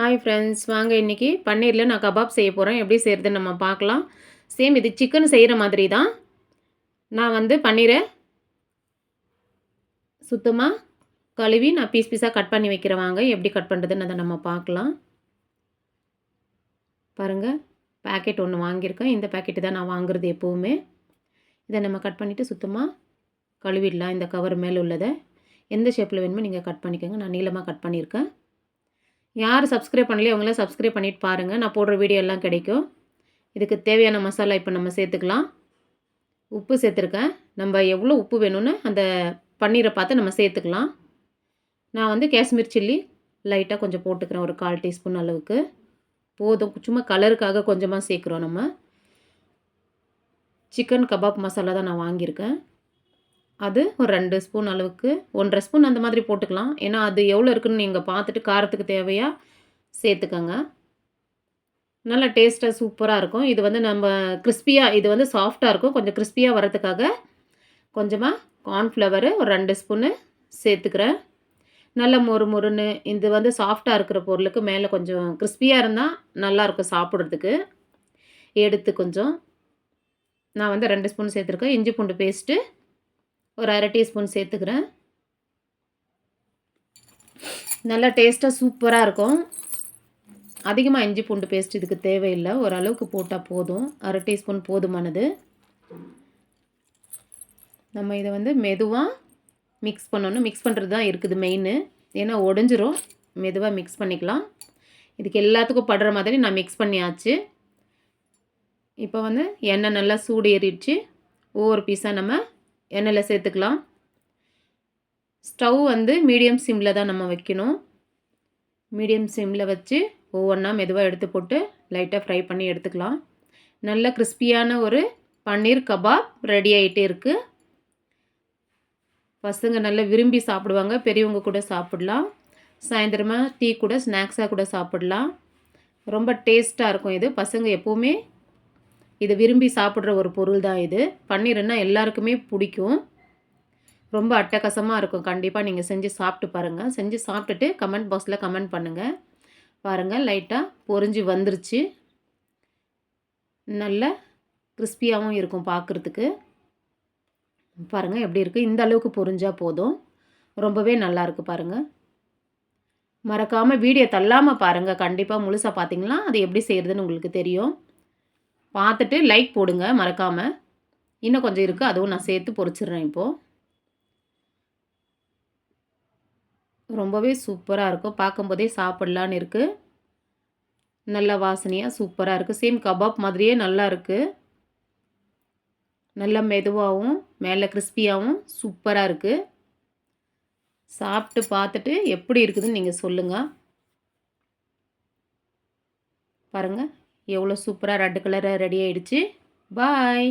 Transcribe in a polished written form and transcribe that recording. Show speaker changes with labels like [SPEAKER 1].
[SPEAKER 1] Hi friends, வாங்க இன்றைக்கி பன்னீரில் நான் கபாப் செய்ய போகிறேன். எப்படி செய்கிறதுன்னு நம்ம பார்க்கலாம். சேம் இது சிக்கன் செய்கிற மாதிரி தான். நான் வந்து பன்னீரை சுத்தமாக கழுவி நான் பீஸ் பீஸாக கட் பண்ணி வைக்கிறேன். வாங்க எப்படி கட் பண்ணுறதுன்னு அதை நம்ம பார்க்கலாம். பாருங்கள், பேக்கெட் ஒன்று வாங்கியிருக்கேன். இந்த பேக்கெட்டு தான் நான் வாங்குறது எப்போவுமே. இதை நம்ம கட் பண்ணிவிட்டு சுத்தமாக கழுவிடலாம். இந்த கவர் மேலே உள்ளதை எந்த ஷேப்பில் வேணுமோ நீங்கள் கட் பண்ணிக்கோங்க. நான் நீளமாக கட் பண்ணியிருக்கேன். யார் சப்ஸ்கிரைப் பண்ணலையோ அவங்களாம் சப்ஸ்கிரைப் பண்ணிவிட்டு பாருங்கள். நான் போடுற வீடியோ எல்லாம் கிடைக்கும். இதுக்கு தேவையான மசாலா இப்போ நம்ம சேர்த்துக்கலாம். உப்பு சேர்த்துருக்கேன். நம்ம எவ்வளோ உப்பு வேணும்னு அந்த பன்னீரை பார்த்து நம்ம சேர்த்துக்கலாம். நான் வந்து காஷ்மீர் சில்லி லைட்டாக கொஞ்சம் போட்டுக்கிறேன். ஒரு 1/4 டீஸ்பூன் அளவுக்கு போதும். சும்மா கலருக்காக கொஞ்சமாக சேர்க்குறோம் நம்ம. சிக்கன் கபாப் மசாலா தான் நான் வாங்கியிருக்கேன். அது ஒரு 2 ஸ்பூன் அளவுக்கு, 1/2 ஸ்பூன் அந்த மாதிரி போட்டுக்கலாம். ஏன்னா அது எவ்வளோ இருக்குதுன்னு நீங்கள் பார்த்துட்டு காரத்துக்கு தேவையாக சேர்த்துக்கோங்க. நல்லா டேஸ்ட்டாக சூப்பராக இருக்கும். இது வந்து நம்ம கிறிஸ்பியாக, இது வந்து சாஃப்டாக இருக்கும். கொஞ்சம் கிறிஸ்பியாக வரதுக்காக கொஞ்சமாக கார்ன்ஃப்ளவரு ஒரு 2 ஸ்பூனு சேர்த்துக்கிறேன். நல்ல மொறு மொறுன்னு இது வந்து சாஃப்டாக இருக்கிற பொருளுக்கு மேலே கொஞ்சம் கிறிஸ்பியாக இருந்தால் நல்லாயிருக்கும் சாப்பிட்றதுக்கு. எடுத்து கொஞ்சம் நான் வந்து 2 ஸ்பூன் சேர்த்துருக்கேன். இஞ்சி பூண்டு பேஸ்ட்டு ஒரு 1/2 டீஸ்பூன் சேர்த்துக்கிறேன். நல்லா டேஸ்ட்டாக சூப்பராக இருக்கும். அதிகமாக இஞ்சி பூண்டு பேஸ்ட் இதுக்கு தேவையில்லை. ஓரளவுக்கு போட்டால் போதும். 1/2 டீஸ்பூன் போதுமானது. நம்ம இதை வந்து மெதுவாக மிக்ஸ் பண்ணணும். மிக்ஸ் பண்ணுறது தான் இருக்குது மெயின்னு. ஏன்னா உடஞ்சிரும். மெதுவாக மிக்ஸ் பண்ணிக்கலாம். இதுக்கு எல்லாத்துக்கும் படுற மாதிரி நான் மிக்ஸ் பண்ணியாச்சு. இப்போ வந்து எண்ணெய் நல்லா சூடு ஏறிடுச்சு. ஒவ்வொரு பீஸாக நம்ம எண்ணெயில் சேர்த்துக்கலாம். ஸ்டவ் வந்து மீடியம் சிம்மில் தான் நம்ம வைக்கணும். மீடியம் சிம்மில் வச்சு ஒவ்வொன்றா மெதுவாக எடுத்து போட்டு லைட்டாக ஃப்ரை பண்ணி எடுத்துக்கலாம். நல்ல கிறிஸ்பியான ஒரு பன்னீர் கபாப் ரெடி ஆகிட்டே இருக்குது. பசங்க நல்லா விரும்பி சாப்பிடுவாங்க. பெரியவங்க கூட சாப்பிடலாம். சாயந்தரமாக டீ கூட ஸ்நாக்ஸாக கூட சாப்பிடலாம். ரொம்ப டேஸ்ட்டாக இருக்கும் இது. பசங்க எப்போவுமே இது விரும்பி சாப்பிட்ற ஒரு பொருள் தான் இது. பன்னீர்னா எல்லாருக்குமே பிடிக்கும். ரொம்ப அட்டகாசமாக இருக்கும். கண்டிப்பாக நீங்கள் செஞ்சு சாப்பிட்டு பாருங்கள். செஞ்சு சாப்பிட்டுட்டு கமெண்ட் பாக்ஸில் கமெண்ட் பண்ணுங்கள். பாருங்கள், லைட்டாக பொரிஞ்சு வந்துருச்சு. நல்ல கிறிஸ்பியாகவும் இருக்கும் பார்க்குறதுக்கு. பாருங்கள் எப்படி இருக்குது. இந்த அளவுக்கு பொரிஞ்சால் போதும். ரொம்பவே நல்லாயிருக்கு பாருங்கள். மறக்காமல் வீடியோ தள்ளாமல் பாருங்கள். கண்டிப்பாக முழுசாக பார்த்தீங்கன்னா அது எப்படி செய்கிறதுன்னு உங்களுக்கு தெரியும். பார்த்துட்டு லைக் போடுங்க மறக்காமல். இன்னும் கொஞ்சம் இருக்குது, அதுவும் நான் சேர்த்து பொரிச்சிடுறேன் இப்போது. ரொம்பவே சூப்பராக இருக்கும். பார்க்கும்போதே சாப்பிட்லான்னு இருக்குது. நல்ல வாசனையாக சூப்பராக இருக்குது. சேம் கபாப் மாதிரியே நல்லா இருக்குது. நல்லா மெதுவாகவும் மேலே கிறிஸ்பியாகவும் சூப்பராக இருக்குது. சாப்பிட்டு பார்த்துட்டு எப்படி இருக்குதுன்னு நீங்கள் சொல்லுங்கள். பாருங்கள் எவ்வளோ சூப்பராக ரெட் கலராக ரெடி ஆகிடுச்சு. பாய்.